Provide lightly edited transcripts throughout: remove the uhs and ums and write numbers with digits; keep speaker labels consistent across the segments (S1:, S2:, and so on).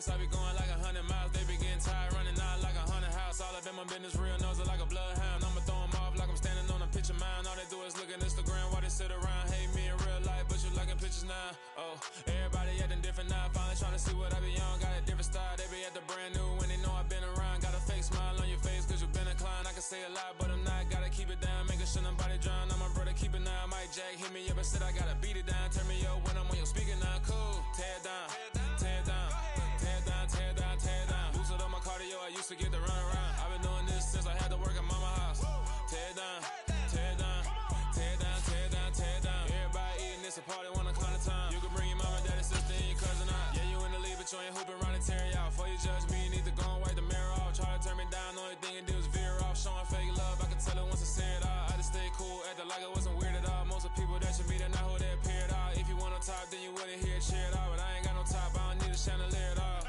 S1: I be going like 100 miles. They be getting tired running out like 100 house. All up in my business, real nose like a bloodhound. I'ma throw them off like I'm standing on a picture mound. All they do is look at Instagram while they sit around. Hate me in real life, but you liking pictures now. Oh, everybody acting different now. Finally trying to see what I be on. Got a different style. They be at the brand new when they know I've been around. Got a fake smile on your face cause you been inclined. I can say a lot, but I'm not. Gotta keep it down, making sure nobody drown. I'm my brother, keep it now. Mike Jack hit me up and said I gotta beat it down. Turn me up when I'm on your speaker now. Cool, tear it down, tear it down, tear it down, tear it down, tear it down. Boosted up my cardio, I used to get to run around. I've been doing this since I had to work at mama house. Tear it down, tear it down, tear it down, tear it down, tear it down. Everybody eating this a party, one o'clock of time. You can bring your mama, daddy, sister, and your cousin out. Yeah, you in the lead, but you ain't hooping around and tear out. Before you judge me, you need to go and wipe the mirror off. Try to turn me down, only thing you do is veer off. Showing fake love, I can tell it once I say it all. I just stay cool, acting like it wasn't weird at all. Most of the people that you meet are not who they appear at all. If you want on top, then you wouldn't hear it cheer at all. But I ain't got no top, I don't need a chandelier at all.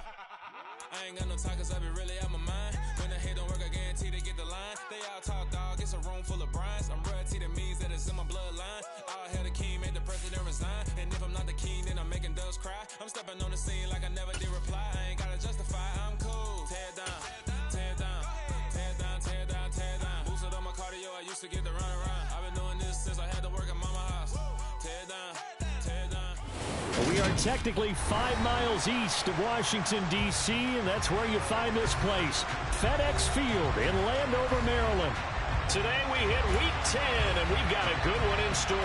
S1: I ain't got no talk cause I be really out my mind. When the hate don't work, I guarantee they get the line. They all talk dog, it's a room full of brines. I'm royalty, that means that it's in my bloodline. All hail the king, made the president resign. And if I'm not the king, then I'm making doves cry. I'm stepping on the scene like I never did reply. I ain't gotta justify, I'm cool. Tear it down, tear it down, tear it down, tear it down, tear it down. Boosted up my cardio, I used to get to run around. I've been doing this since I had to work at mama house. Tear it down, tear it down.
S2: We are technically 5 miles east of Washington, D.C., and that's where you find this place, FedEx Field in Landover, Maryland. Today we hit Week 10, and we've got a good one in store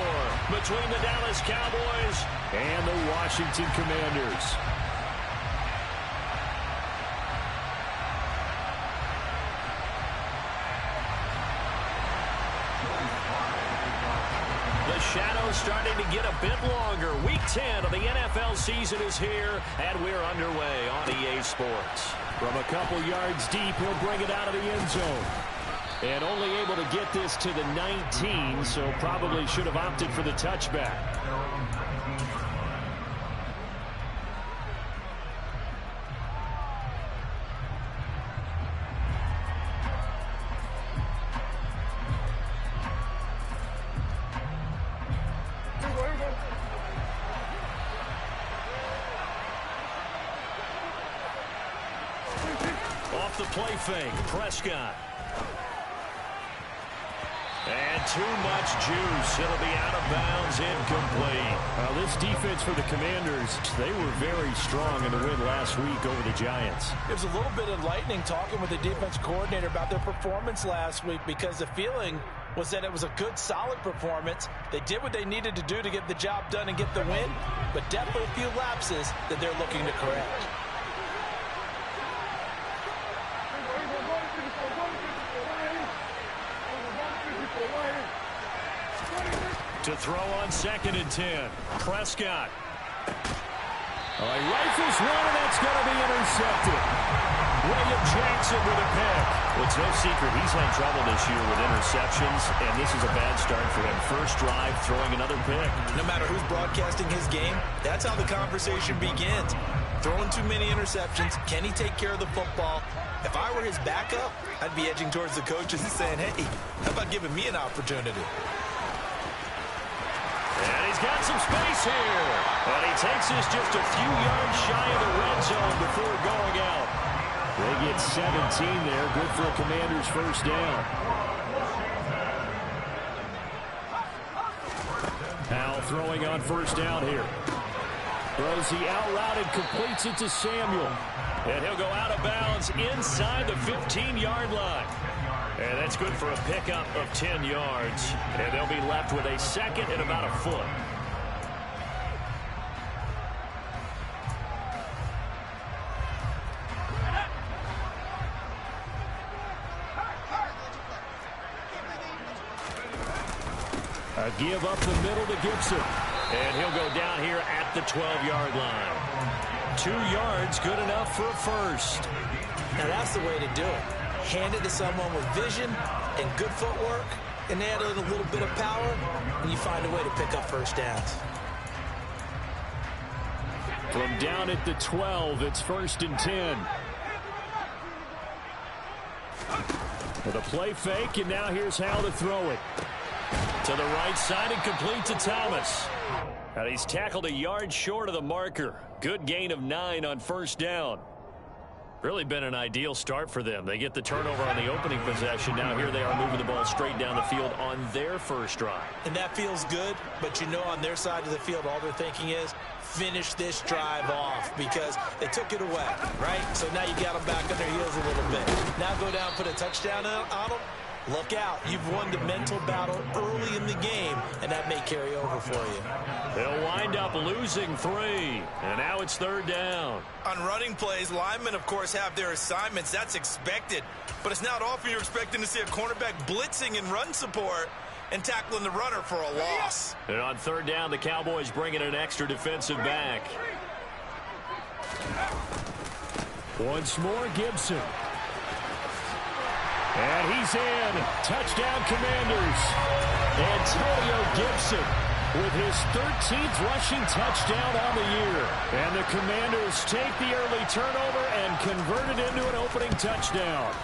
S2: between the Dallas Cowboys and the Washington Commanders. The shadow's starting to get a bit longer. Week 10 of the NFL season is here, and we're underway on EA Sports. From a couple yards deep, he'll bring it out of the end zone. And only able to get this to the 19, so probably should have opted for the touchback. Off the play fake, Prescott. And too much juice. It'll be out of bounds, incomplete. This defense for the Commanders, they were very strong in the win last week over the Giants.
S3: It was a little bit enlightening talking with the defense coordinator about their performance last week because the feeling was that it was a good, solid performance. They did what they needed to do to get the job done and get the win, but definitely a few lapses that they're looking to correct.
S2: To throw on 2nd and 10. Prescott. He rifles one, and that's going to be intercepted. William Jackson with a pick. Well, it's no secret he's had trouble this year with interceptions, and this is a bad start for him. First drive, throwing another pick.
S3: No matter who's broadcasting his game, that's how the conversation begins. Throwing too many interceptions. Can he take care of the football? If I were his backup, I'd be edging towards the coaches and saying, hey, how about giving me an opportunity?
S2: And he's got some space here. And he takes this just a few yards shy of the red zone before going out. They get 17 there. Good for a Commander's first down. Powell throwing on first down here. Throws the out route and completes it to Samuel. And he'll go out of bounds inside the 15-yard line. And that's good for a pickup of 10 yards. And they'll be left with a second and about a foot. A give up the middle to Gibson. And he'll go down here at the 12-yard line. 2 yards, good enough for a first.
S3: Now that's the way to do it. Hand it to someone with vision and good footwork, and add a little bit of power, and you find a way to pick up first downs.
S2: From down at the 12, it's 1st and 10. With a play fake, and now here's how to throw it. To the right side and complete to Thomas. And he's tackled a yard short of the marker. Good gain of 9 on first down. Really been an ideal start for them. They get the turnover on the opening possession. Now here they are moving the ball straight down the field on their first drive.
S3: And that feels good, but you know on their side of the field, all they're thinking is finish this drive off because they took it away, right? So now you got them back on their heels a little bit. Now go down, put a touchdown on them. Look out. You've won the mental battle early in the game, and that may carry over for you.
S2: They'll wind up losing 3, and now it's third down.
S4: On running plays, linemen, of course, have their assignments. That's expected. But it's not often you're expecting to see a cornerback blitzing in run support and tackling the runner for a loss.
S2: And on third down, the Cowboys bring in an extra defensive back. Once more, Gibson. And he's in. Touchdown, Commanders. Antonio Gibson with his 13th rushing touchdown on the year. And the Commanders take the early turnover and convert it into an opening touchdown.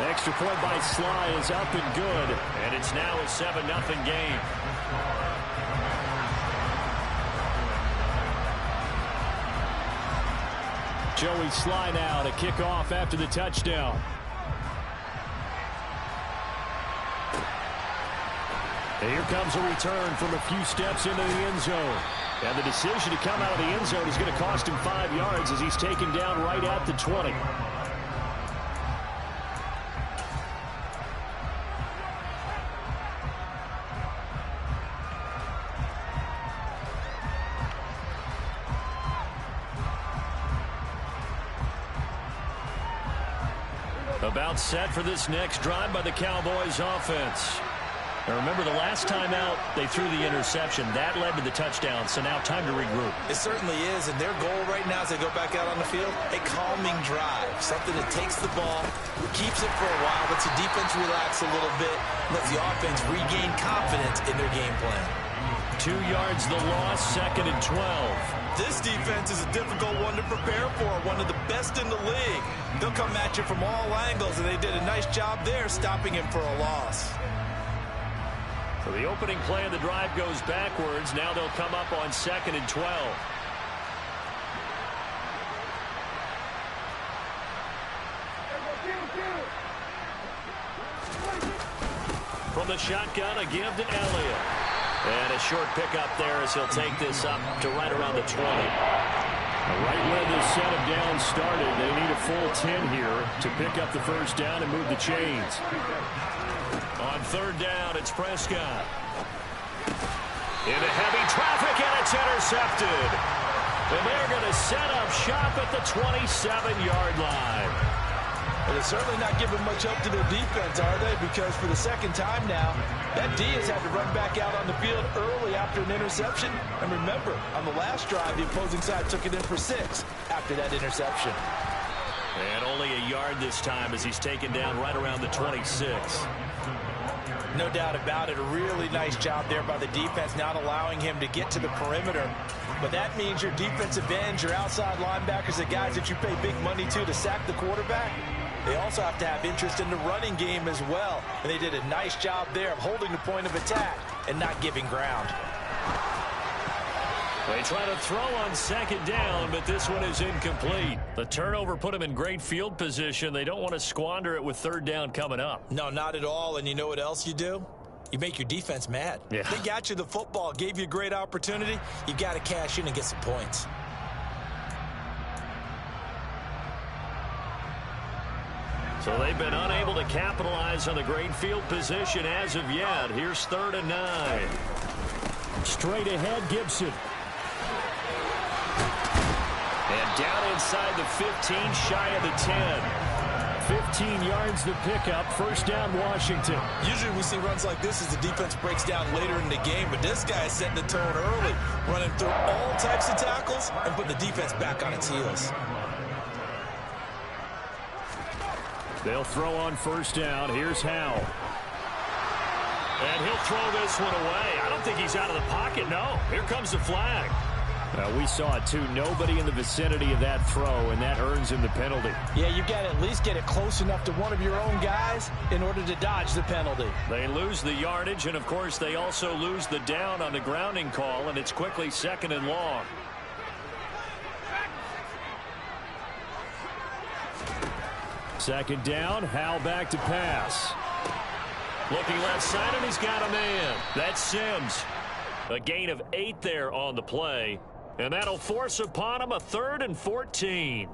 S2: Extra point by Sly is up and good. And it's now a 7-0 game. Joey Sly now to kick off after the touchdown. And here comes a return from a few steps into the end zone. And the decision to come out of the end zone is going to cost him 5 yards as he's taken down right at the 20. About set for this next drive by the Cowboys offense. Now remember, the last time out, they threw the interception. That led to the touchdown, so now time to regroup.
S3: It certainly is, and their goal right now as they go back out on the field, a calming drive, something that takes the ball, keeps it for a while, lets the defense relax a little bit, lets the offense regain confidence in their game plan.
S2: 2 yards the loss, 2nd and 12.
S4: This defense is a difficult one to prepare for, one of the best in the league. They'll come at you from all angles, and they did a nice job there stopping him for a loss.
S2: So the opening play of the drive goes backwards. Now they'll come up on 2nd and 12. From the shotgun, a give to Elliott. And a short pickup there as he'll take this up to right around the 20. Right where this set of downs started, they need a full 10 here to pick up the first down and move the chains. On third down, it's Prescott. Into heavy traffic, and it's intercepted. And they're going to set up shop at the 27-yard line.
S3: Well, they're certainly not giving much help to their defense, are they? Because for the second time now, that D has had to run back out on the field early after an interception. And remember, on the last drive, the opposing side took it in for 6 after that interception.
S2: And only a yard this time as he's taken down right around the 26.
S3: No doubt about it. A really nice job there by the defense, not allowing him to get to the perimeter. But that means your defensive ends, your outside linebackers, the guys that you pay big money to sack the quarterback, they also have to have interest in the running game as well. And they did a nice job there of holding the point of attack and not giving ground.
S2: They try to throw on 2nd down, but this one is incomplete. The turnover put them in great field position. They don't want to squander it with 3rd down coming up.
S3: No, not at all. And you know what else you do? You make your defense mad.
S2: Yeah.
S3: They got you the football, gave you a great opportunity. You got to cash in and get some points.
S2: So they've been unable to capitalize on the great field position as of yet. Here's 3rd and 9. Straight ahead, Gibson. And down inside the 15, shy of the 10. 15 yards the pickup, first down Washington.
S4: Usually we see runs like this as the defense breaks down later in the game, but this guy is setting the tone early, running through all types of tackles and putting the defense back on its heels.
S2: They'll throw on first down. Here's Howell. And he'll throw this one away. I don't think he's out of the pocket, no. Here comes the flag. We saw it, too. Nobody in the vicinity of that throw, and that earns him the penalty.
S3: Yeah, you've got to at least get it close enough to one of your own guys in order to dodge the penalty.
S2: They lose the yardage, and, of course, they also lose the down on the grounding call, and it's quickly 2nd and long. Second down, Howell back to pass. Looking left side, and he's got a man. That's Sims. A gain of 8 there on the play, and that'll force upon him a 3rd and 14.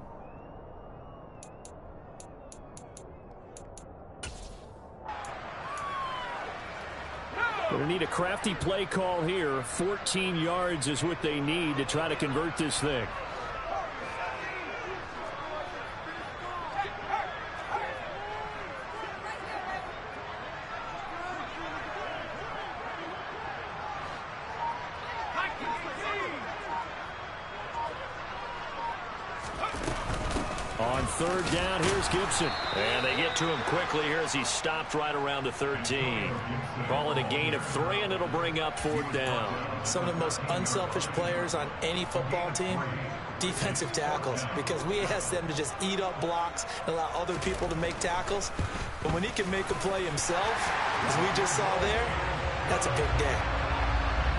S2: Going to need a crafty play call here. 14 yards is what they need to try to convert this thing. On 3rd down, here's Gibson. And they get to him quickly here as he stopped right around the 13. Call it a gain of 3, and it'll bring up 4th down.
S3: Some of the most unselfish players on any football team, defensive tackles, because we ask them to just eat up blocks and allow other people to make tackles. But when he can make a play himself, as we just saw there, that's a big day.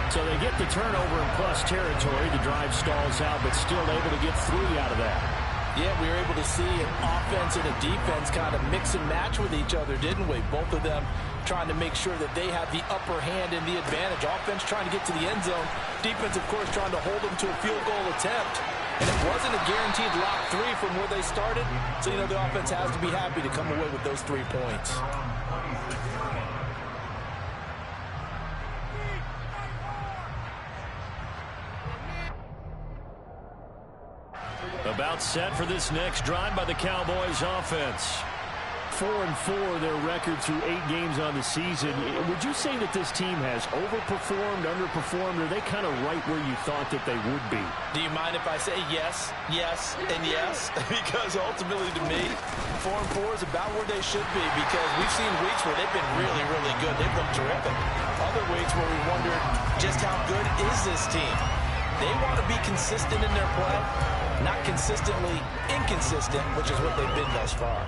S2: So they get the turnover in plus territory. The drive stalls out, but still able to get 3 out of that.
S3: Yeah, we were able to see an offense and a defense kind of mix and match with each other, didn't we? Both of them trying to make sure that they have the upper hand and the advantage. Offense trying to get to the end zone. Defense, of course, trying to hold them to a field goal attempt. And it wasn't a guaranteed lock 3 from where they started. So, the offense has to be happy to come away with those 3 points.
S2: About set for this next drive by the Cowboys offense. 4-4 their record through 8 games on the season. Would you say that this team has overperformed, underperformed, or are they kind of right where you thought that they would be?
S3: Do you mind if I say yes, yes, and yes? Because ultimately to me, 4-4 is about where they should be, because we've seen weeks where they've been really, really good. They've looked terrific. Other weeks where we wondered just how good is this team. They want to be consistent in their play, not consistently inconsistent, which is what they've been thus far.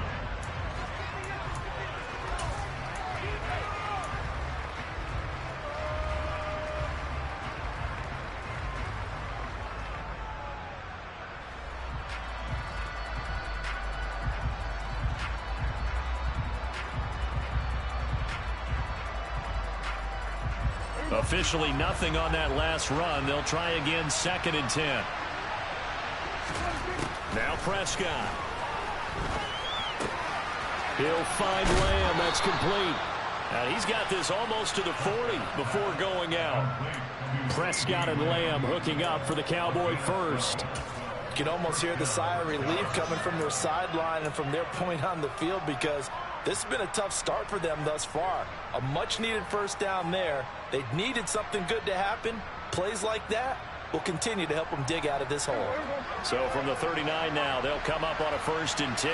S2: Officially nothing on that last run. They'll try again, 2nd and 10. Now Prescott. He'll find Lamb. That's complete. And he's got this almost to the 40 before going out. Prescott and Lamb hooking up for the Cowboy first.
S3: You can almost hear the sigh of relief coming from their sideline and from their point on the field, because this has been a tough start for them thus far. A much-needed first down there. They needed something good to happen. Plays like that will continue to help them dig out of this hole.
S2: So from the 39 now, they'll come up on a 1st and 10.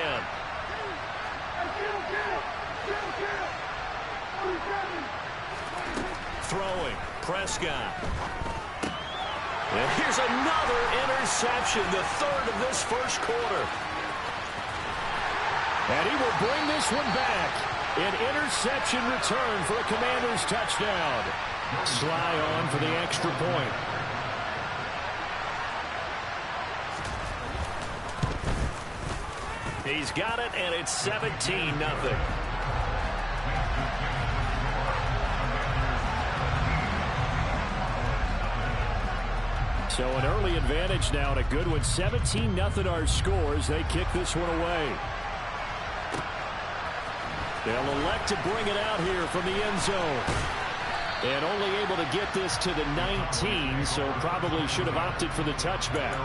S2: Throwing, Prescott. And here's another interception, the 3rd of this first quarter. And he will bring this one back. An interception return for a Commanders touchdown. Sly on for the extra point. He's got it, and it's 17-0. So an early advantage now, and a good one. 17-0 our scores. They kick this one away. They'll elect to bring it out here from the end zone. And only able to get this to the 19, so probably should have opted for the touchback.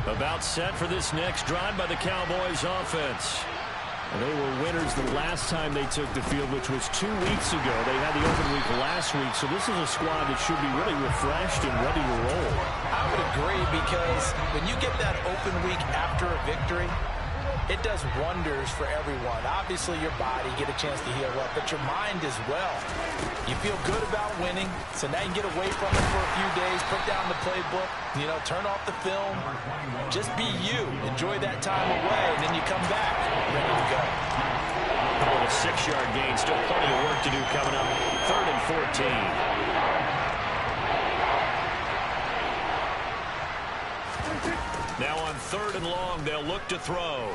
S2: About set for this next drive by the Cowboys offense. And they were winners the last time they took the field, which was 2 weeks ago. They had the open week last week, so this is a squad that should be really refreshed and ready to roll.
S3: I would agree, because when you get that open week after a victory, it does wonders for everyone. Obviously, your body, get a chance to heal up, but your mind as well. You feel good about winning, so now you can get away from it for a few days, put down the playbook, turn off the film. Just be you. Enjoy that time away, and then you come back ready to go.
S2: Well, the 6-yard gain. Still plenty of work to do coming up. 3rd and 14. Now on 3rd and long, they'll look to throw.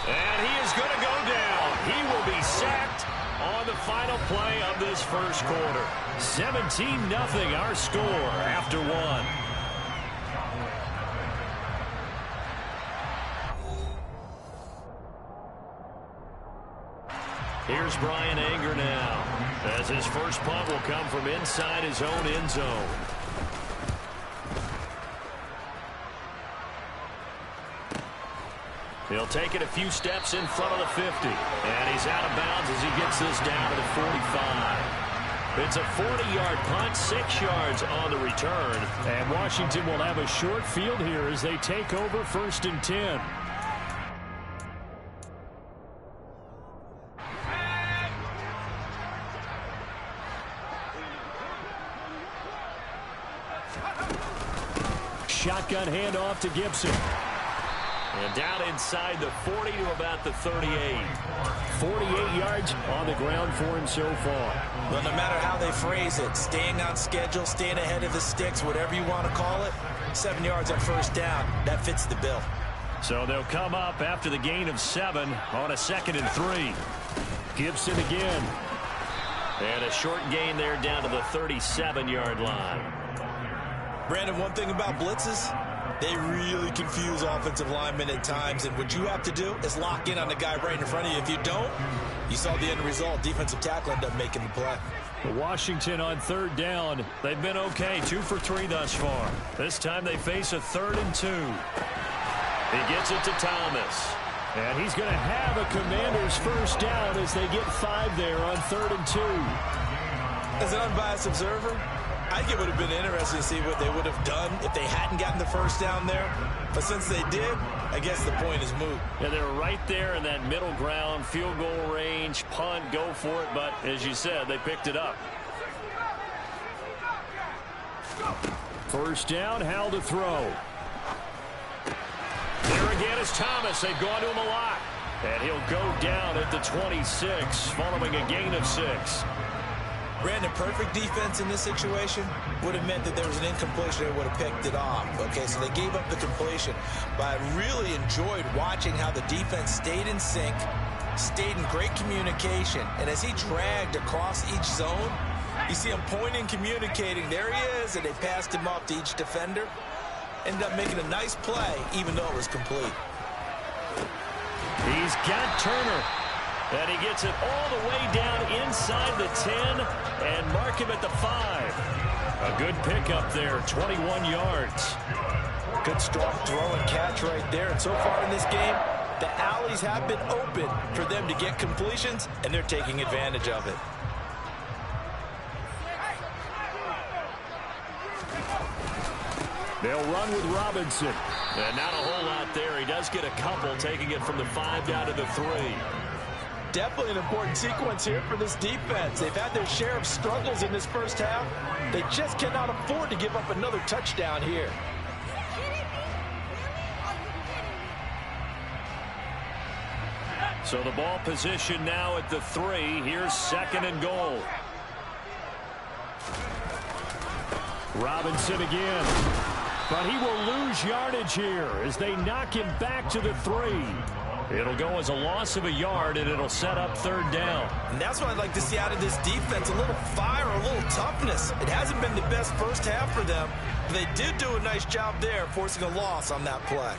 S2: And he is going to go down. He will be sacked on the final play of this first quarter. 17-0 our score after one. Here's Brian Anger now, as his first punt will come from inside his own end zone. He'll take it a few steps in front of the 50. And he's out of bounds as he gets this down to the 45. It's a 40-yard punt, 6 yards on the return.
S5: And Washington will have a short field here as they take over 1st and 10. Shotgun handoff to Gibson.
S2: And down inside the 40 to about the 38.
S5: 48 yards on the ground for him so far.
S3: Well, no matter how they phrase it, staying on schedule, staying ahead of the sticks, whatever you want to call it, 7 yards on 1st down, that fits the bill.
S2: So they'll come up after the gain of 7 on a 2nd and 3.
S5: Gibson again.
S2: And a short gain there down to the 37-yard line.
S3: Brandon, one thing about blitzes, they really confuse offensive linemen at times, and what you have to do is lock in on the guy right in front of you. If you don't, you saw the end result. Defensive tackle ended up making the play.
S5: Washington on 3rd down. They've been okay, 2 for 3 thus far. This time they face a 3rd and 2.
S2: He gets it to Thomas.
S5: And he's going to have a Commanders 1st down as they get 5 there on 3rd and 2.
S3: As an unbiased observer, I think it would have been interesting to see what they would have done if they hadn't gotten the 1st down there. But since they did, I guess the point is moot.
S2: Yeah, they're right there in that middle ground, field goal range, punt, go for it. But as you said, they picked it up.
S5: 1st down, Howell to throw.
S2: There again is Thomas. They've gone to him a lot. And he'll go down at the 26 following a gain of 6.
S3: Brandon, perfect defense in this situation would have meant that there was an incompletion. They would have picked it off. Okay, so they gave up the completion. But I really enjoyed watching how the defense stayed in sync, stayed in great communication. And as he dragged across each zone, you see him pointing, communicating. There he is, and they passed him off to each defender. Ended up making a nice play, even though it was complete.
S2: He's got Turner. And he gets it all the way down inside the 10 and mark him at the 5. A good pickup there, 21 yards.
S3: Good strong throw and catch right there. And so far in this game, the alleys have been open for them to get completions, and they're taking advantage of it.
S5: They'll run with Robinson.
S2: And not a whole lot there. He does get a couple, taking it from the 5 down to the 3.
S3: Definitely an important sequence here for this defense. They've had their share of struggles in this 1st half. They just cannot afford to give up another touchdown here.
S2: So the ball position now at the 3. Here's 2nd and goal.
S5: Robinson again. But he will lose yardage here as they knock him back to the 3.
S2: It'll go as a loss of a yard, and it'll set up 3rd down.
S3: And that's what I'd like to see out of this defense, a little fire, a little toughness. It hasn't been the best 1st half for them, but they did do a nice job there, forcing a loss on that play.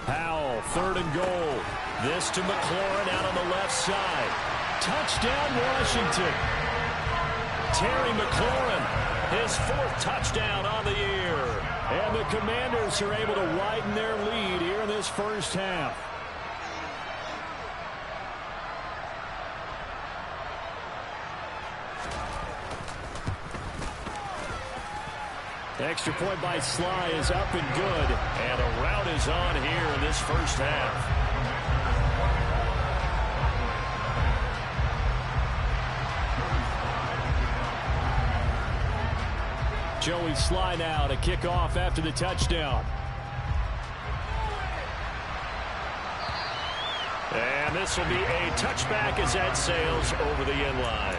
S5: Howell, 3rd and goal.
S2: This to McLaurin out on the left side.
S5: Touchdown, Washington.
S2: Terry McLaurin, his 4th touchdown on the year.
S5: And the Commanders are able to widen their lead here in this 1st half. Extra point by Sly is up and good.
S2: And a rout is on here in this 1st half.
S5: Joey Sly now to kick off after the touchdown. And this will be a touchback as that sails over the end line.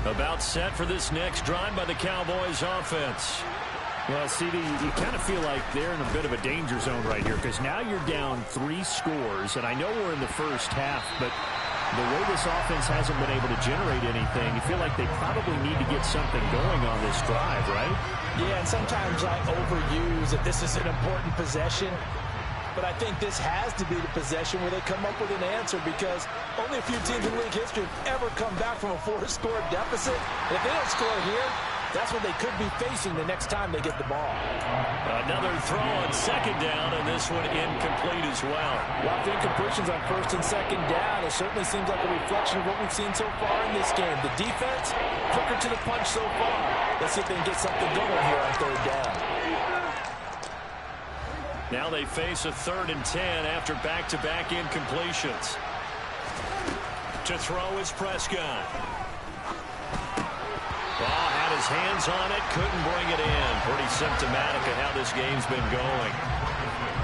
S5: About set for this next drive by the Cowboys offense.
S2: Well, CD, you kind of feel like they're in a bit of a danger zone right here because now you're down 3 scores, and I know we're in the first half, but the way this offense hasn't been able to generate anything, you feel like they probably need to get something going on this drive, right?
S3: Yeah, and sometimes I overuse that this is an important possession, but I think this has to be the possession where they come up with an answer because only a few teams in league history have ever come back from a 4-score deficit. And if they don't score here, that's what they could be facing the next time they get the ball.
S5: Another throw on second down, and this one incomplete as well.
S3: Well, the incompletions on first and second down, it certainly seems like a reflection of what we've seen so far in this game. The defense, quicker to the punch so far. Let's see if they can get something going here on third down.
S5: Now they face a 3rd and 10 after back-to-back incompletions. To throw is Prescott. Ball had his hands on it, couldn't bring it in. Pretty symptomatic of how this game's been going.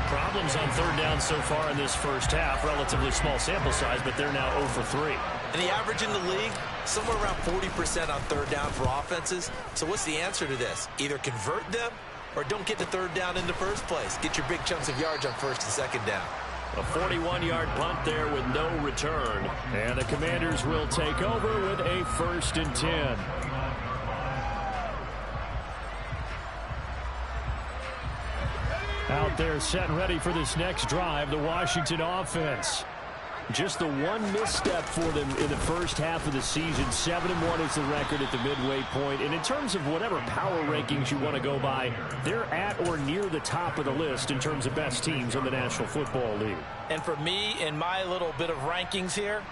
S5: Problems on third down so far in this first half. Relatively small sample size, but they're now 0 for 3.
S4: And the average in the league, somewhere around 40% on third down for offenses. So what's the answer to this? Either convert them or don't get to third down in the first place. Get your big chunks of yards on first and second down.
S5: A 41-yard punt there with no return.
S2: And the Commanders will take over with a 1st and 10. Out there set and ready for this next drive, the Washington offense. Just the one misstep for them in the first half of the season. 7-1 is the record at the midway point. And in terms of whatever power rankings you want to go by, they're at or near the top of the list in terms of best teams in the National Football League.
S3: And for me, in my little bit of rankings here,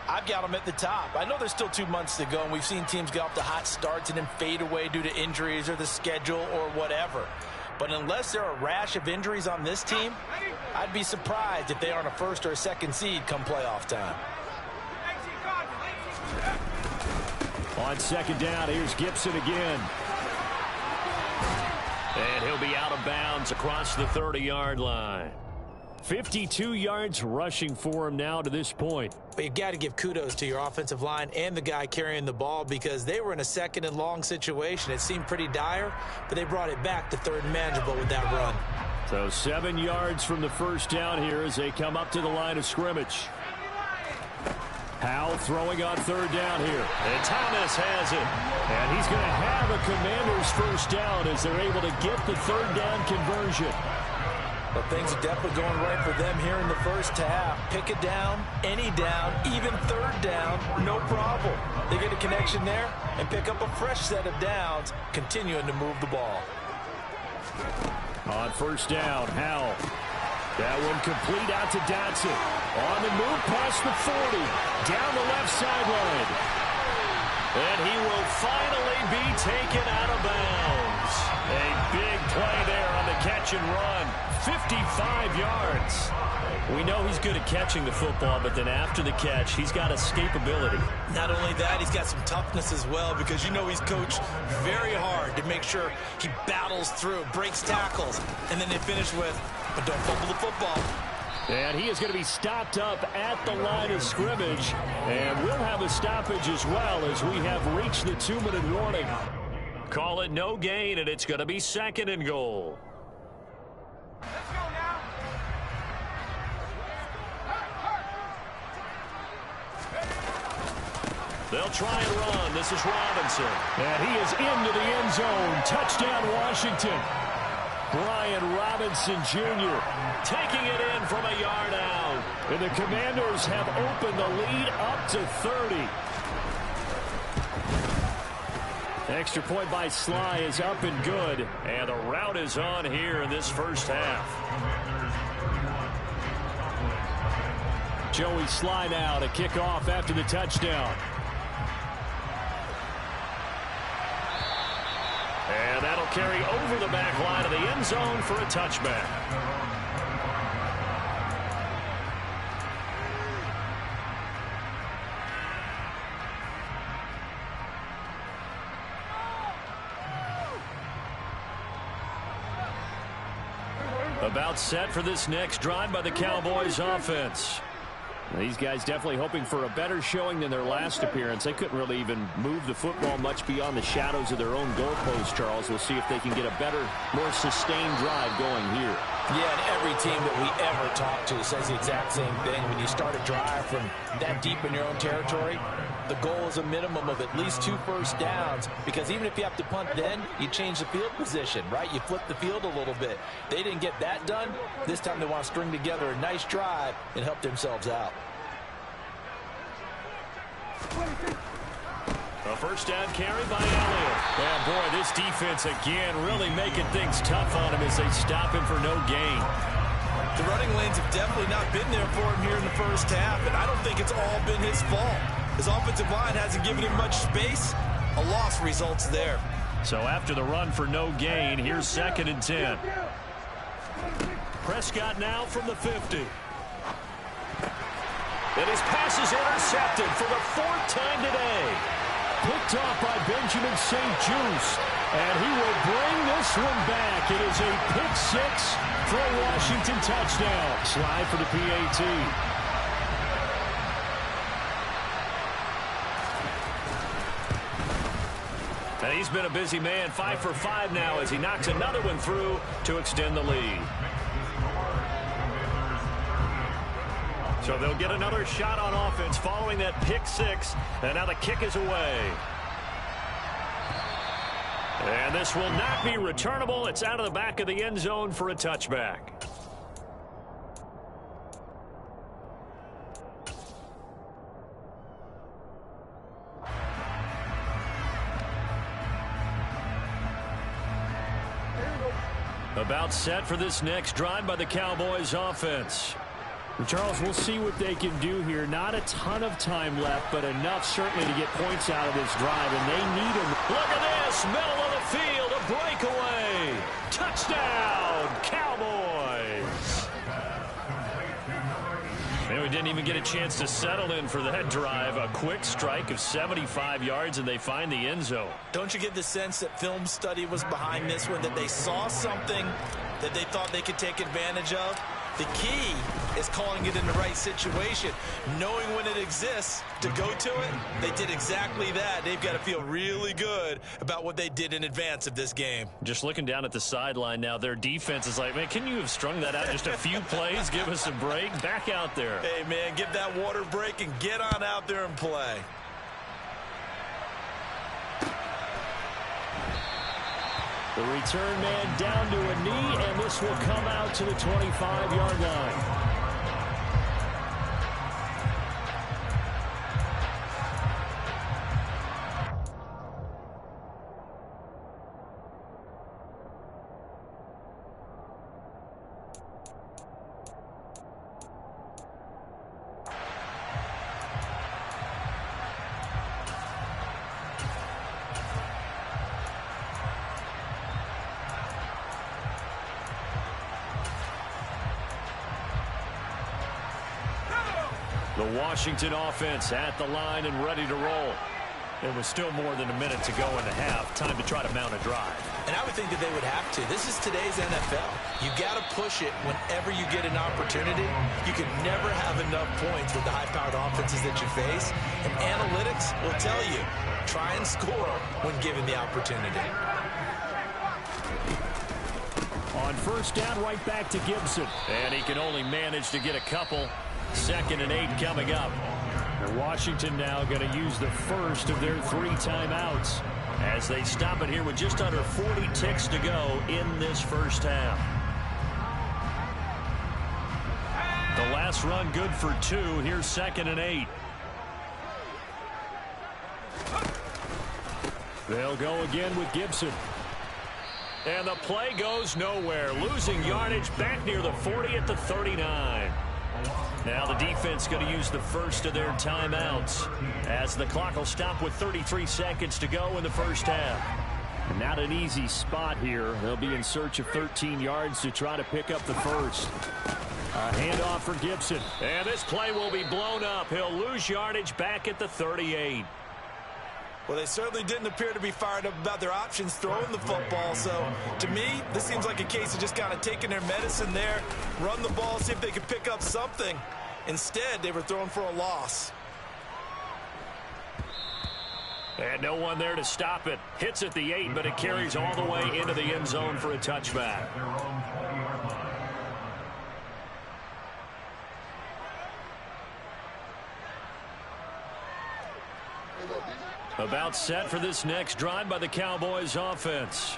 S3: I've got them at the top. I know there's still 2 months to go, and we've seen teams get off to hot starts and then fade away due to injuries or the schedule or whatever. But unless there are a rash of injuries on this team, I'd be surprised if they aren't a 1st or a 2nd seed come playoff time.
S2: On second down, here's Gibson again.
S5: And he'll be out of bounds across the 30-yard line.
S2: 52 yards rushing for him now to this point.
S3: But you've got to give kudos to your offensive line and the guy carrying the ball because they were in a 2nd and long situation. It seemed pretty dire, but they brought it back to 3rd and manageable with that run.
S2: So 7 yards from the first down here as they come up to the line of scrimmage. Howell throwing on 3rd down here.
S5: And Thomas has it.
S2: And he's going to have a Commanders first down as they're able to get the 3rd down conversion.
S3: But things are definitely going right for them here in the first half. Pick a down, any down, even 3rd down, no problem. They get a connection there and pick up a fresh set of downs, continuing to move the ball.
S2: On first down, Howell. That one complete out to Dotson. On the move past the 40. Down the left sideline.
S5: And he will finally be taken out of bounds. A big play there on the catch and run. 55 yards. We know he's good at catching the football, but then after the catch, he's got escapability.
S4: Not only that, he's got some toughness as well because you know he's coached very hard to make sure he battles through, breaks tackles, and then they finish with, but don't fumble the football.
S2: And he is going to be stopped up at the line of scrimmage. And we'll have a stoppage as well as we have reached the 2-minute warning.
S5: Call it no gain, and it's going to be 2nd and goal.
S1: Let's go now.
S5: They'll try and run. This is Robinson.
S2: And he is into the end zone. Touchdown, Washington. Brian Robinson Jr.
S5: taking it in from a yard out.
S2: And the Commanders have opened the lead up to 30. Extra point by Sly is up and good.
S5: And the route is on here in this first half.
S2: Joey Sly now to kick off after the touchdown.
S5: And that'll carry over the back line of the end zone for a touchback. About set for this next drive by the Cowboys offense. These guys definitely hoping for a better showing than their last appearance. They couldn't really even move the football much beyond the shadows of their own goalpost, Charles. We'll see if they can get a better, more sustained drive going here.
S3: Yeah, and every team that we ever talk to says the exact same thing. When you start a drive from that deep in your own territory, the goal is a minimum of at least 2 first downs, because even if you have to punt then, you change the field position, right? You flip the field a little bit. They didn't get that done. This time they want to string together a nice drive and help themselves out.
S5: A first down carry by Elliott. And boy, this defense again really making things tough on him as they stop him for no gain.
S4: The running lanes have definitely not been there for him here in the first half, and I don't think it's all been his fault. His offensive line hasn't given him much space. A loss results there.
S5: So after the run for no gain, here's 2nd and 10. Prescott now from the 50. And his pass is intercepted for the 4th time today. Picked off by Benjamin St. Juste. And he will bring this one back. It is a pick 6 for a Washington touchdown. Slide for the PAT. And he's been a busy man, 5 for 5 now as he knocks another one through to extend the lead. So they'll get another shot on offense following that pick 6, and now the kick is away. And this will not be returnable. It's out of the back of the end zone for a touchback. About set for this next drive by the Cowboys offense. Charles, we'll see what they can do here. Not a ton of time left, but enough certainly to get points out of this drive, and they need them. Look at this, middle of the field, a breakaway. Touchdown, Cowboys. Man, we didn't even get a chance to settle in for that drive. A quick strike of 75 yards, and they find the end zone.
S3: Don't you get the sense that film study was behind this one, that they saw something that they thought they could take advantage of? The key is calling it in the right situation, knowing when it exists to go to it. They did exactly that. They've got to feel really good about what they did in advance of this game.
S5: Just looking down at the sideline now, their defense is like, man, can you have strung that out just a few plays? Give us a break. Back out there.
S4: Hey, man, give that water break and get on out there and play.
S5: The return man down to a knee, and this will come out to the 25-yard line. The Washington offense at the line and ready to roll. There was still more than a minute to go in the half. Time to try to mount a drive.
S3: And I would think that they would have to. This is today's NFL. You got to push it whenever you get an opportunity. You can never have enough points with the high-powered offenses that you face. And analytics will tell you, try and score when given the opportunity.
S5: On first down, right back to Gibson. And he can only manage to get a couple. 2nd and 8 coming up. And Washington now going to use the first of their 3 timeouts as they stop it here with just under 40 ticks to go in this first half. The last run good for 2. Here's 2nd and 8. They'll go again with Gibson. And the play goes nowhere. Losing yardage back near the 40 at the 39. Now the defense going to use the first of their timeouts as the clock will stop with 33 seconds to go in the first half. Not an easy spot here. They'll be in search of 13 yards to try to pick up the first. A handoff for Gibson. And this play will be blown up. He'll lose yardage back at the 38.
S3: Well, they certainly didn't appear to be fired up about their options throwing the football. So, to me, this seems like a case of just kind of taking their medicine there, run the ball, see if they could pick up something. Instead, they were throwing for a loss.
S5: And no one there to stop it. Hits at the 8, but it carries all the way into the end zone for a touchback. About set for this next drive by the Cowboys offense.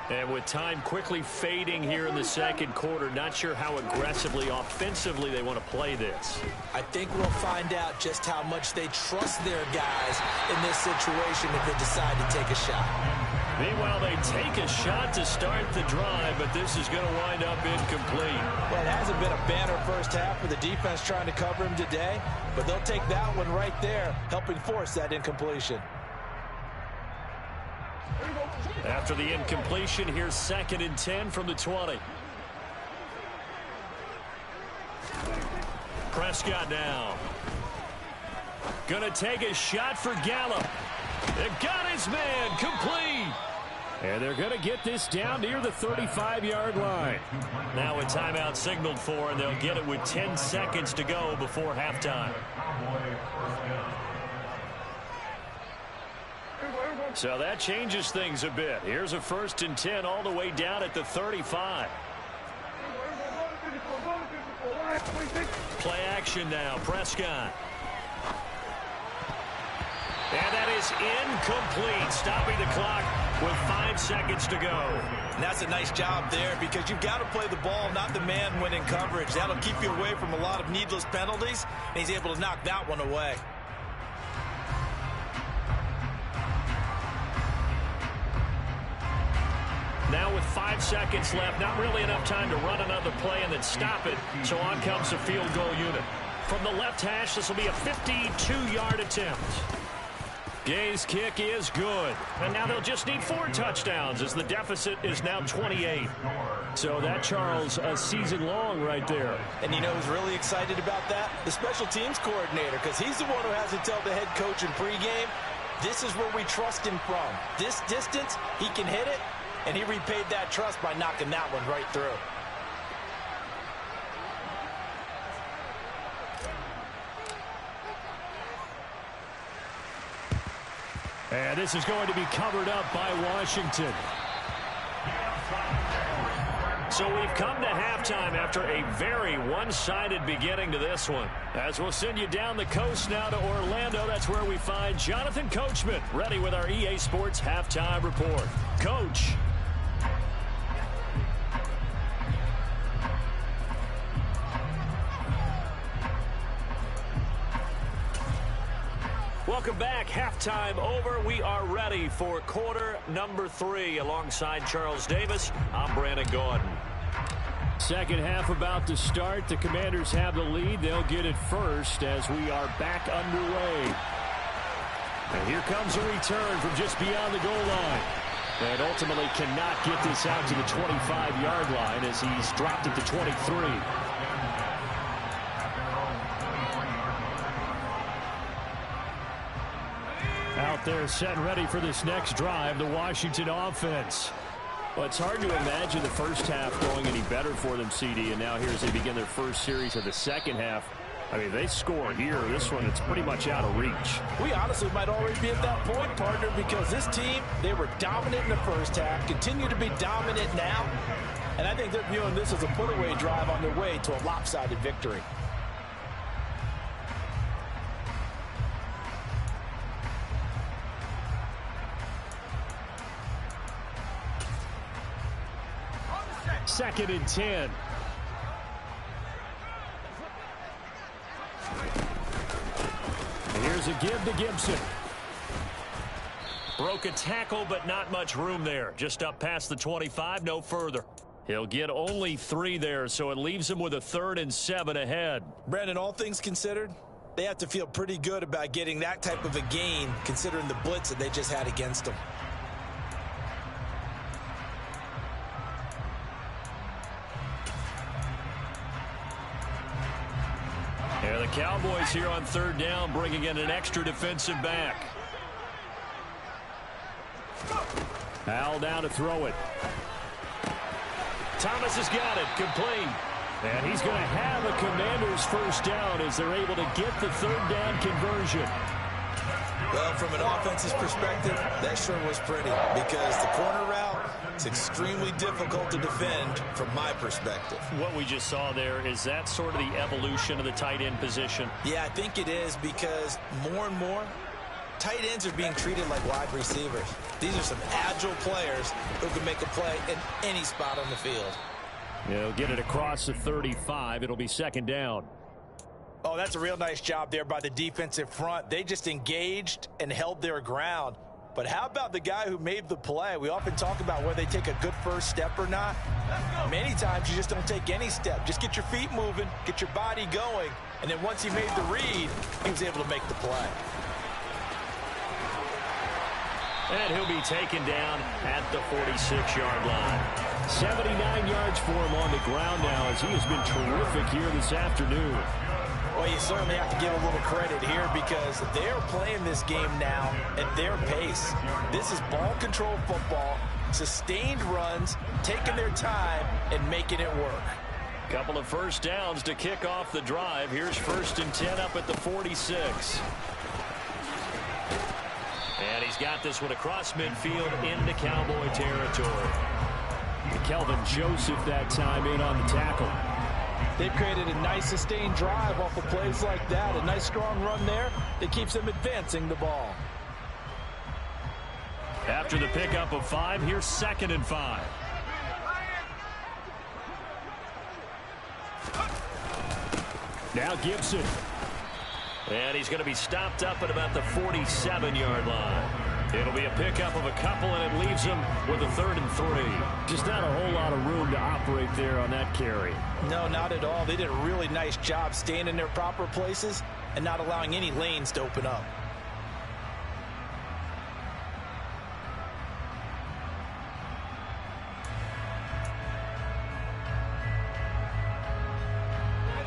S5: And with time quickly fading here in the second quarter, not sure how aggressively, offensively they want to play this.
S3: I think we'll find out just how much they trust their guys in this situation if they decide to take a shot.
S5: Meanwhile, they take a shot to start the drive, but this is going to wind up incomplete.
S3: Well, it hasn't been a banner first half for the defense trying to cover him today, but they'll take that one right there, helping force that incompletion.
S5: After the incompletion, here's 2nd and 10 from the 20. Prescott now. Gonna take a shot for Gallup. They got his man complete. And they're going to get this down near the 35-yard line. Now a timeout signaled for, and they'll get it with 10 seconds to go before halftime. So that changes things a bit. Here's a 1st and 10 all the way down at the 35. Play action now. Prescott. And that is incomplete, stopping the clock with 5 seconds to go.
S3: And that's a nice job there because you've got to play the ball, not the man when in coverage. That'll keep you away from a lot of needless penalties, and he's able to knock that one away.
S5: Now with 5 seconds left, not really enough time to run another play and then stop it. So on comes the field goal unit. From the left hash, this will be a 52-yard attempt. Gay's kick is good. And now they'll just need 4 touchdowns as the deficit is now 28. So that, Charles, a season long right there.
S3: And you know who's really excited about that? The special teams coordinator, because he's the one who has to tell the head coach in pregame, this is where we trust him from. This distance, he can hit it, and he repaid that trust by knocking that one right through.
S5: And this is going to be covered up by Washington. So we've come to halftime after a very one-sided beginning to this one. As we'll send you down the coast now to Orlando, that's where we find Jonathan Coachman ready with our EA Sports Halftime Report. Coach. Welcome back. Halftime over. We are ready for quarter number 3. Alongside Charles Davis, I'm Brandon Gordon. Second half about to start. The Commanders have the lead. They'll get it first as we are back underway. And here comes a return from just beyond the goal line. And ultimately cannot get this out to the 25-yard line as he's dropped it to 23. Out there set and ready for this next drive, the Washington offense. Well, it's hard to imagine the first half going any better for them, CD, and now here as they begin their first series of the second half. I mean, they score here. This one, it's pretty much out of reach.
S3: We honestly might already be at that point, partner, because this team, they were dominant in the first half, continue to be dominant now, and I think they're viewing this as a put-away drive on their way to a lopsided victory.
S5: Second and 10. Here's a give to Gibson. Broke a tackle, but not much room there. Just up past the 25, no further. He'll get only 3 there, so it leaves him with a 3rd and 7 ahead.
S3: Brandon, all things considered, they have to feel pretty good about getting that type of a gain, considering the blitz that they just had against them.
S5: Yeah, the Cowboys here on 3rd down, bringing in an extra defensive back.
S2: Al down to throw it. Thomas has got it. Complete. And he's going to have a Commanders first down as they're able to get the third down conversion.
S4: Well, from an offense's perspective, that sure was pretty because the corner route is extremely difficult to defend from my perspective.
S5: What we just saw there, is that sort of the evolution of the tight end position?
S4: Yeah, I think it is because more and more, tight ends are being treated like wide receivers. These are some agile players who can make a play in any spot on the field.
S2: They'll get it across the 35. It'll be second down.
S3: Oh, that's a real nice job there by the defensive front. They just engaged and held their ground. But how about the guy who made the play? We often talk about whether they take a good first step or not. Many times you just don't take any step. Just get your feet moving, get your body going, and then once he made the read, he was able to make the play.
S5: And he'll be taken down at the 46-yard line.
S2: 79 yards for him on the ground now as he has been terrific here this afternoon.
S3: Well, you certainly have to give a little credit here because they're playing this game now at their pace. This is ball control football, sustained runs, taking their time, and making it work.
S5: Couple of first downs to kick off the drive. Here's 1st and 10 up at the 46. And he's got this one across midfield into Cowboy territory.
S2: Kelvin Joseph that time in on the tackle.
S3: They've created a nice sustained drive off of plays like that. A nice strong run there that keeps them advancing the ball.
S2: After the pickup of 5, here's 2nd and 5. Now Gibson.
S5: And he's going to be stopped up at about the 47-yard line. It'll be a pickup of a couple, and it leaves him with a 3rd and 3.
S2: Just not a whole lot of room to operate there on that carry.
S3: No, not at all. They did a really nice job staying in their proper places and not allowing any lanes to open up.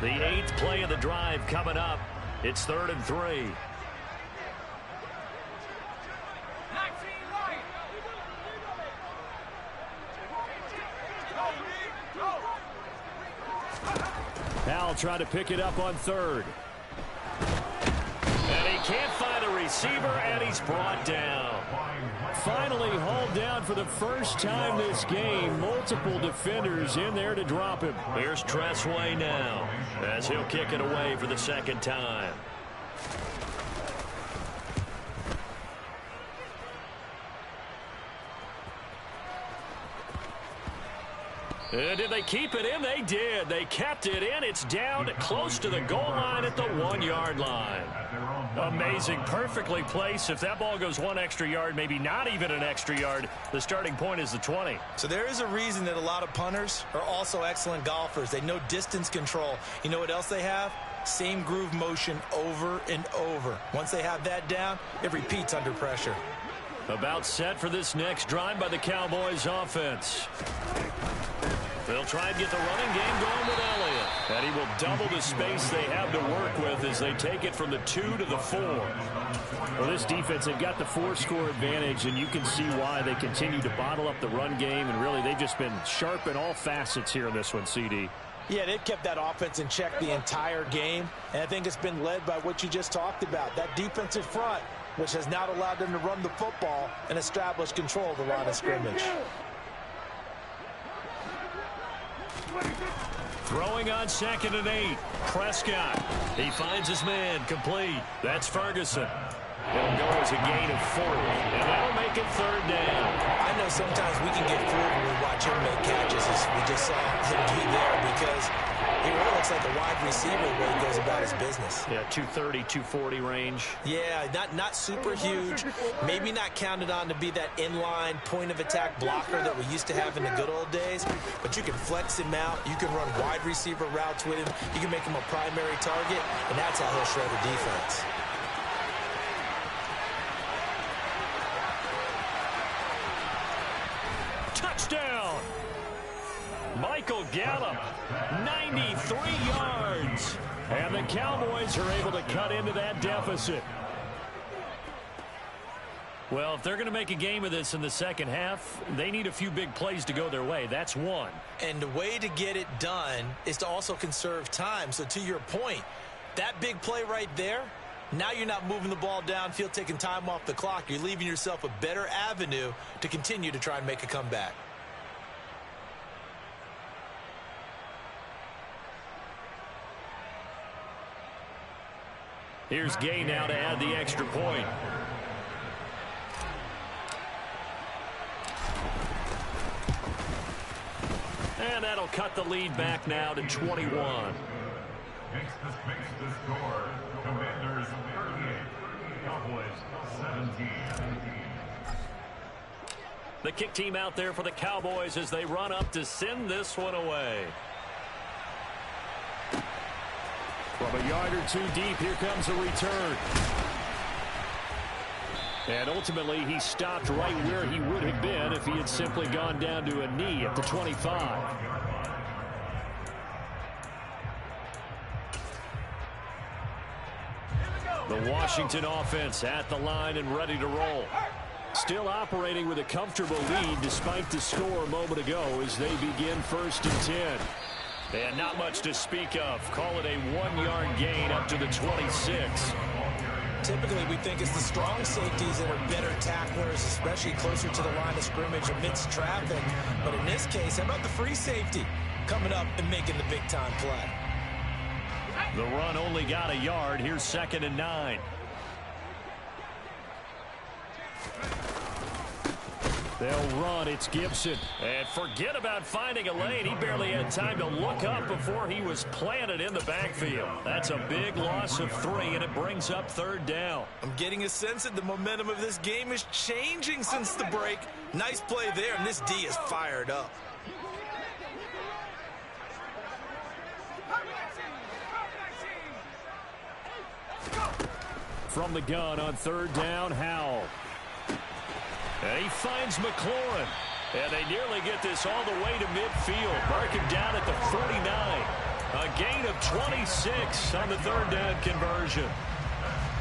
S5: The 8th play of the drive coming up. It's 3rd and 3.
S2: Al trying to pick it up on 3rd.
S5: And he can't find a receiver, and he's brought down.
S2: Finally hauled down for the first time this game. Multiple defenders in there to drop him.
S5: Here's Tressway now as he'll kick it away for the 2nd time. Did they keep it in? They did. They kept it in. It's down close to the goal line at the 1-yard line. Amazing. Perfectly placed. If that ball goes 1 extra yard, maybe not even an extra yard, the starting point is the 20.
S4: So there is a reason that a lot of punters are also excellent golfers. They know distance control. You know what else they have? Same groove motion over and over. Once they have that down, it repeats under pressure.
S5: About set for this next drive by the Cowboys offense. They'll try and get the running game going with Elliott. And he will double the space they have to work with as they take it from the 2 to the 4.
S2: Well, this defense, they've got the 4-score advantage, and you can see why they continue to bottle up the run game. And really, they've just been sharp in all facets here in this one, CD.
S3: Yeah, they've kept that offense in check the entire game. And I think it's been led by what you just talked about, that defensive front, which has not allowed them to run the football and establish control of the line of scrimmage.
S5: Throwing on 2nd and 8. Prescott. He finds his man. Complete. That's Ferguson. It'll go as a gain of 4. And that'll make it 3rd down.
S4: I know sometimes we can get fooled when we watch him make catches, as we just saw him do there, because he really looks like a wide receiver when he goes about his business.
S5: Yeah, 230, 240 range.
S4: Yeah, not super huge. Maybe not counted on to be that inline point-of-attack blocker that we used to have in the good old days, but you can flex him out. You can run wide receiver routes with him. You can make him a primary target, and that's how he'll shred a defense.
S5: Touchdown! Michael Gallup, 93 yards.
S2: And the Cowboys are able to cut into that deficit. Well, if they're going to make a game of this in the second half, they need a few big plays to go their way. That's one.
S3: And the way to get it done is to also conserve time. So to your point, that big play right there, now you're not moving the ball downfield, taking time off the clock. You're leaving yourself a better avenue to continue to try and make a comeback.
S2: Here's Gay now to add the extra point. And that'll cut the lead back now to 21.
S6: Makes the score. Commanders 38. Cowboys 17.
S2: The kick team out there for the Cowboys as they run up to send this one away. From a yard or two deep, here comes a return. And ultimately, he stopped right where he would have been if he had simply gone down to a knee at the 25. The Washington offense at the line and ready to roll. Still operating with a comfortable lead despite the score a moment ago as they begin 1st and 10. And not much to speak of. Call it a 1-yard gain up to the 26.
S3: Typically, we think it's the strong safeties that are better tacklers, especially closer to the line of scrimmage amidst traffic. But in this case, how about the free safety coming up and making the big-time play?
S2: The run only got a yard. Here's 2nd and 9. They'll run. It's Gibson. And forget about finding a lane. He barely had time to look up before he was planted in the backfield. That's a big loss of 3, and it brings up 3rd down.
S3: I'm getting a sense that the momentum of this game is changing since the break. Nice play there, and this D is fired up.
S2: From the gun on 3rd down, Howell. And he finds McLaurin. And they nearly get this all the way to midfield. Mark him down at the 49. A gain of 26 on the 3rd down conversion.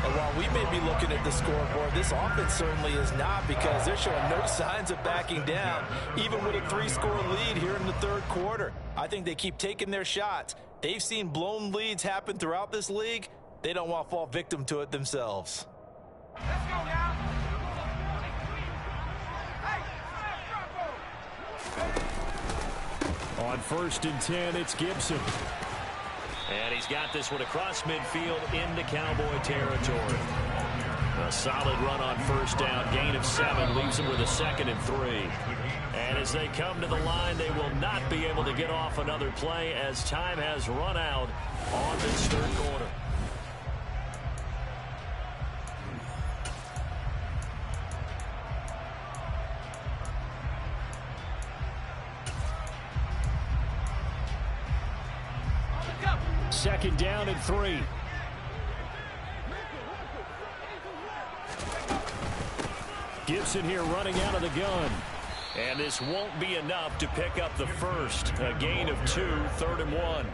S3: And while we may be looking at the scoreboard, this offense certainly is not, because they're showing no signs of backing down, even with a 3-score lead here in the 3rd quarter. I think they keep taking their shots. They've seen blown leads happen throughout this league. They don't want to fall victim to it themselves.
S7: Let's go now.
S2: On 1st and 10, it's Gibson. And he's got this one across midfield into Cowboy territory. A solid run on 1st down, gain of 7, leaves him with a 2nd and 3. And as they come to the line, they will not be able to get off another play as time has run out on this 3rd quarter. Second down and 3. Gibson here running out of the gun. And this won't be enough to pick up the first. A gain of 2, 3rd and 1.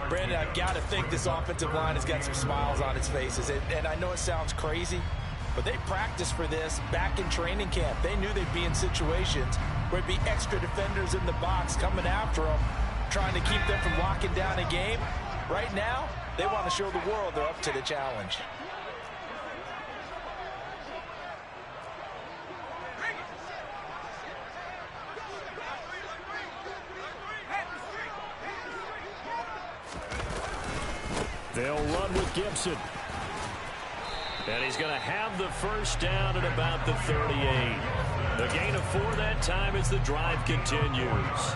S3: Brandon, I've got to think this offensive line has got some smiles on its faces. And I know it sounds crazy, but they practiced for this back in training camp. They knew they'd be in situations where it'd be extra defenders in the box coming after them, trying to keep them from locking down a game. Right now, they want to show the world they're up to the challenge.
S2: They'll run with Gibson. And he's going to have the first down at about the 38. The gain of 4 that time as the drive continues.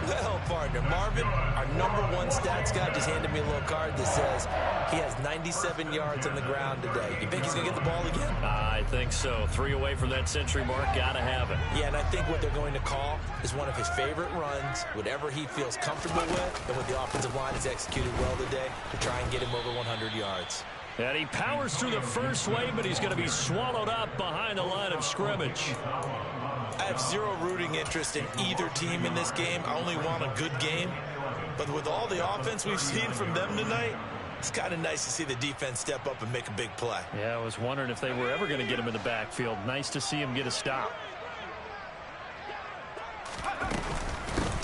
S3: Well, partner, Marvin, our #1 stats guy just handed me a little card that says he has 97 yards on the ground today. You think he's going to get the ball again?
S2: I think so. 3 away from that century mark. Got to have it.
S3: Yeah, and I think what they're going to call is one of his favorite runs, whatever he feels comfortable with, and what the offensive line has executed well today to try and get him over 100 yards.
S2: And he powers through the first wave, but he's going to be swallowed up behind the line of scrimmage.
S3: I have zero rooting interest in either team in this game. I only want a good game. But with all the offense we've seen from them tonight,
S4: It's kind of nice to see the defense step up and make a big play.
S5: Yeah, I was wondering if they were ever going to get him in the backfield. Nice to see him get a stop.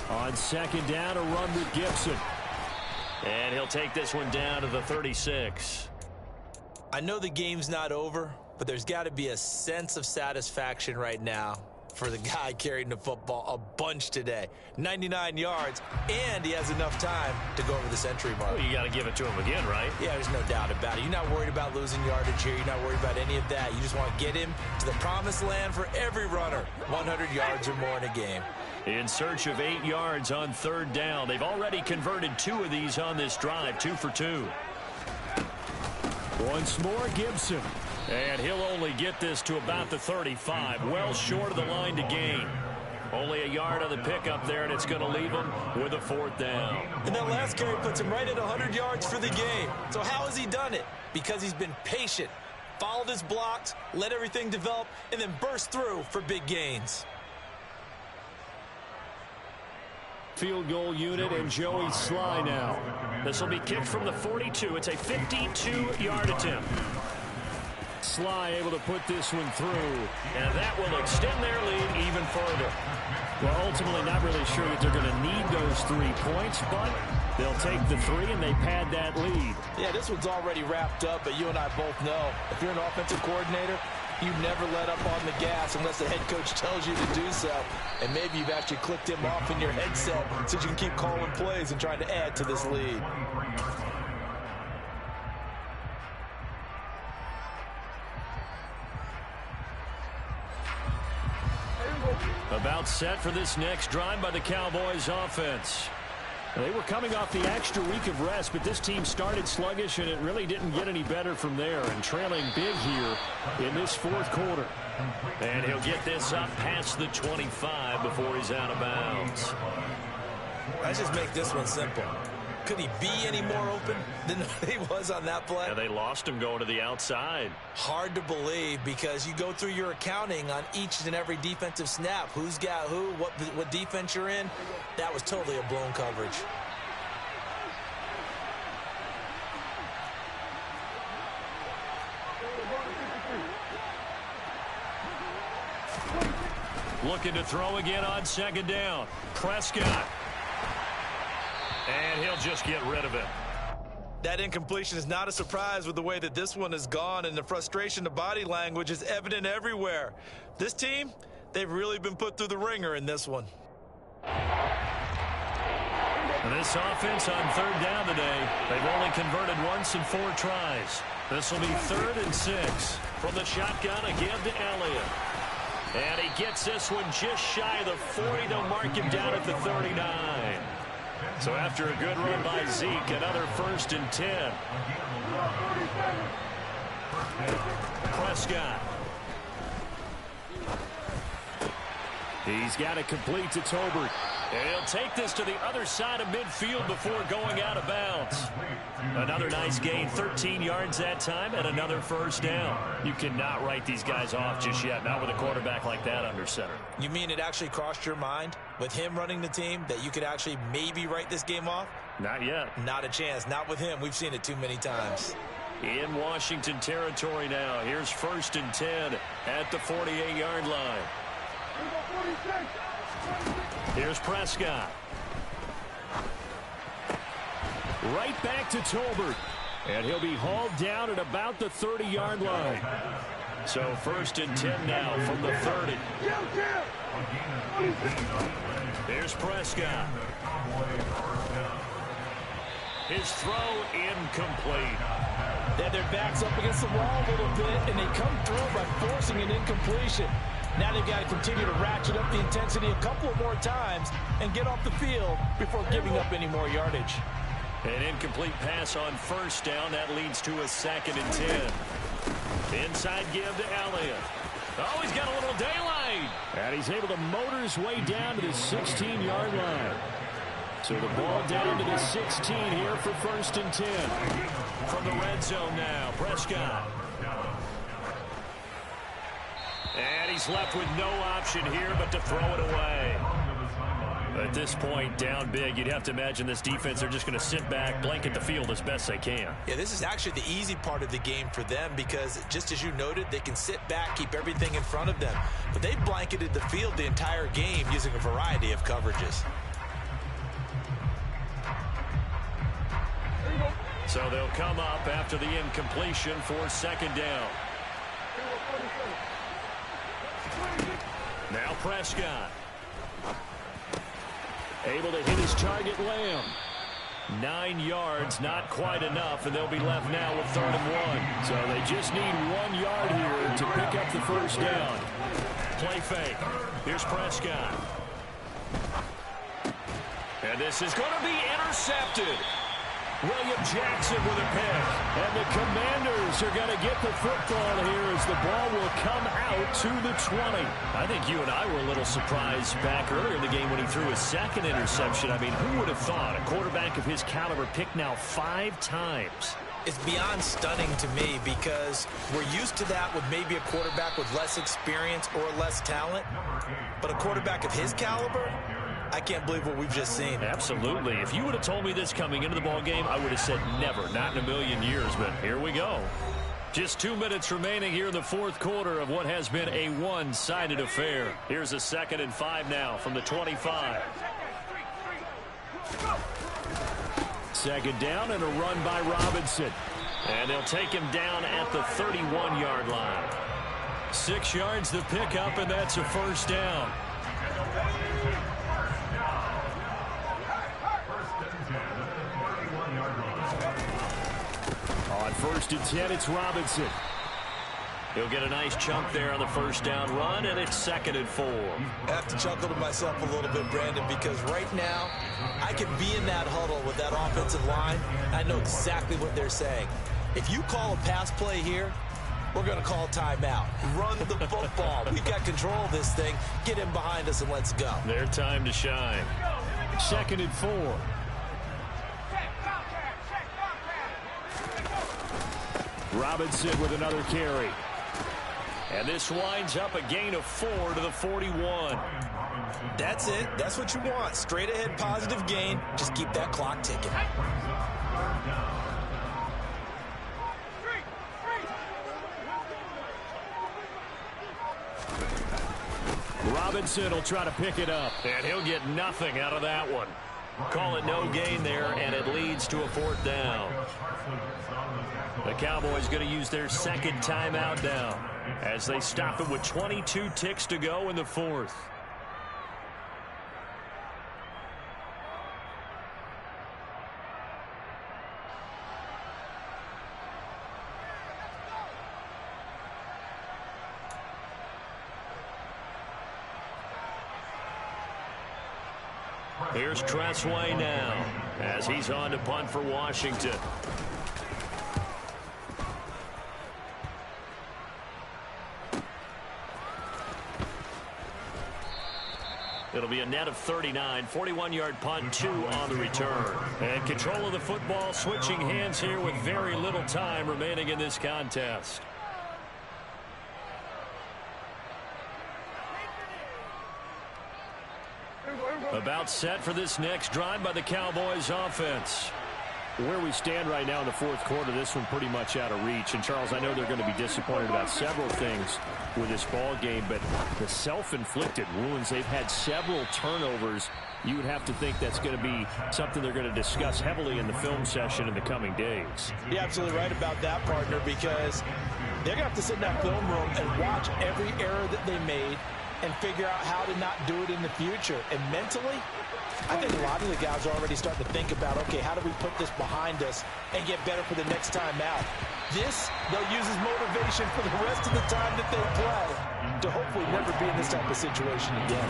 S5: On second down, a run with Gibson. And he'll take this one down to the 36.
S4: I know the game's not over, but there's got to be a sense of satisfaction right now for the guy carrying the football a bunch today. 99 yards, and he has enough time to go over the century mark.
S5: Well, you got to give it to him again, right?
S4: Yeah, there's no doubt about it. You're not worried about losing yardage here. You're not worried about any of that. You just want to get him to the promised land for every runner. 100 yards or more in a game.
S5: In search of 8 yards on third down. They've already converted 2 of these on this drive, 2 for 2. Once more, Gibson. And he'll only get this to about the 35, well short of the line to gain. Only a yard on the pickup there, and it's going to leave him with a 4th down.
S4: And that last carry puts him right at 100 yards for the game. So how has he done it? Because he's been patient, followed his blocks, let everything develop, and then burst through for big gains.
S5: Field goal unit and Joey Sly now. This will be kicked from the 42. It's a 52-yard attempt. Sly able to put this one through, and that will extend their lead even further. Well, ultimately not really sure that they're going to need those 3 points, but they'll take the 3 and they pad that lead.
S3: Yeah, this one's already wrapped up, but you and I both know if you're an offensive coordinator, you never let up on the gas unless the head coach tells you to do so. And maybe you've actually clicked him off in your headset so you can keep calling plays and trying to add to this lead.
S5: About set for this next drive by the Cowboys offense. They were coming off the extra week of rest, but this team started sluggish, and it really didn't get any better from there, and trailing big here in this 4th quarter. And he'll get this up past the 25 before he's out of bounds.
S4: Let's just make this one simple. Could he be any more open than he was on that play?
S5: Yeah, they lost him going to the outside.
S4: Hard to believe because you go through your accounting on each and every defensive snap. Who's got who, what defense you're in. That was totally a blown coverage.
S5: Looking to throw again on second down. Prescott. And he'll just get rid of it.
S4: That incompletion is not a surprise with the way that this one has gone, and the frustration, the body language is evident everywhere. This team, they've really been put through the ringer in this one.
S5: This offense on third down today, they've only converted once in 4 tries. This will be 3rd and 6. From the shotgun again to Elliott. And he gets this one just shy of the 40. They'll mark him down at the 39. So after a good run by Zeke, another 1st and 10. Prescott. He's got it complete to Tolbert. And he'll take this to the other side of midfield before going out of bounds. Another nice gain, 13 yards that time, and another 1st down. You cannot write these guys off just yet, not with a quarterback like that under center.
S4: You mean it actually crossed your mind with him running the team that you could actually maybe write this game off?
S5: Not yet.
S4: Not a chance. Not with him. We've seen it too many times.
S5: In Washington territory now. Here's 1st and 10 at the 48-yard line. Here's Prescott. Right back to Tolbert. And he'll be hauled down at about the 30-yard line. So 1st and 10 now from the 30. Here's Prescott. His throw incomplete.
S3: They had their backs up against the wall a little bit, and they come through by forcing an incompletion. Now they've got to continue to ratchet up the intensity a couple of more times and get off the field before giving up any more yardage.
S5: An incomplete pass on 1st down. That leads to a 2nd and 10. Inside give to Elliott. Oh, he's got a little daylight. And he's able to motor his way down to the 16-yard line. So the ball down to the 16 here for 1st and 10. From the red zone now, Prescott. And he's left with no option here but to throw it away. At this point, down big, you'd have to imagine this defense are just going to sit back, blanket the field as best they can.
S4: Yeah, this is actually the easy part of the game for them because, just as you noted, they can sit back, keep everything in front of them. But they blanketed the field the entire game using a variety of coverages.
S5: So they'll come up after the incompletion for second down. Now Prescott. Able to hit his target, Lamb. 9 yards, not quite enough, and they'll be left now with 3rd and 1. So they just need 1 yard here to pick up the first down. Play fake. Here's Prescott. And this is going to be intercepted. William Jackson with a pick. And the Commanders are going to get the football here as the ball will come out to the 20. I think you and I were a little surprised back earlier in the game when he threw his second interception. I mean, who would have thought a quarterback of his caliber picked now 5 times?
S4: It's beyond stunning to me because we're used to that with maybe a quarterback with less experience or less talent. But a quarterback of his caliber, I can't believe what we've just seen.
S5: Absolutely. If you would have told me this coming into the ball game, I would have said never, not in a million years. But here we go. Just 2 minutes remaining here in the fourth quarter of what has been a one-sided affair. Here's a 2nd and 5 now from the 25. Second down and a run by Robinson. And they'll take him down at the 31-yard line. 6 yards the pickup, and that's a first down. On 1st and 10, it's Robinson. He'll get a nice chunk there on the first down run, and it's 2nd and 4.
S4: I have to chuckle to myself a little bit, Brandon, because right now I can be in that huddle with that offensive line. I know exactly what they're saying. If you call a pass play here, we're going to call timeout. Run the football. We've got control of this thing. Get him behind us and let's go.
S5: Their time to shine. 2nd and 4. Robinson with another carry. And this winds up a gain of 4 to the 41.
S4: That's it. That's what you want. Straight ahead positive gain. Just keep that clock ticking.
S5: Robinson will try to pick it up. And he'll get nothing out of that one. Call it no gain there, and it leads to a 4th down. The Cowboys going to use their 2nd timeout now as they stop it with 22 ticks to go in the 4th. Here's Tressway now as he's on to punt for Washington. It'll be a net of 39, 41-yard punt, 2 on the return. And control of the football switching hands here with very little time remaining in this contest. About set for this next drive by the Cowboys offense. Where we stand right now in the fourth quarter, this one pretty much out of reach. And, Charles, I know they're going to be disappointed about several things with this ball game, but the self-inflicted wounds, they've had several turnovers. You would have to think that's going to be something they're going to discuss heavily in the film session in the coming days.
S3: You're absolutely right about that, partner, because they're going to have to sit in that film room and watch every error that they made and figure out how to not do it in the future. And mentally, I think a lot of the guys are already starting to think about, okay, how do we put this behind us and get better for the next time out? This, they'll use as motivation for the rest of the time that they play to hopefully never be in this type of situation again.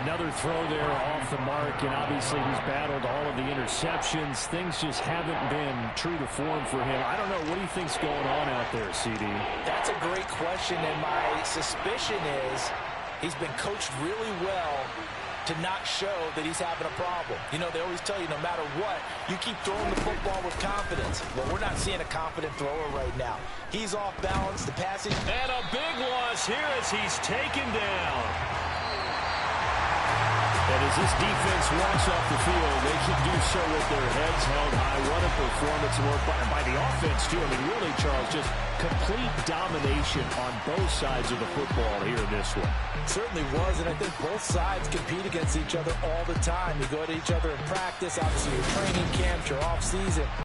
S5: Another throw there off the mark, and obviously he's battled all of the interceptions. Things just haven't been true to form for him. I don't know. What do you think's going on out there, CD?
S3: That's a great question, and my suspicion is he's been coached really well to not show that he's having a problem. You know, they always tell you no matter what, you keep throwing the football with confidence. Well, we're not seeing a confident thrower right now. He's off balance. The passing.
S5: And a big loss here as he's taken down.
S2: And as this defense walks off the field, they should do so with their heads held high. What a performance by the offense, too. I mean, really, Charles, just complete domination on both sides of the football here in this one.
S3: Certainly was, and I think both sides compete against each other all the time. You go to each other in practice, obviously your training camps, your off season.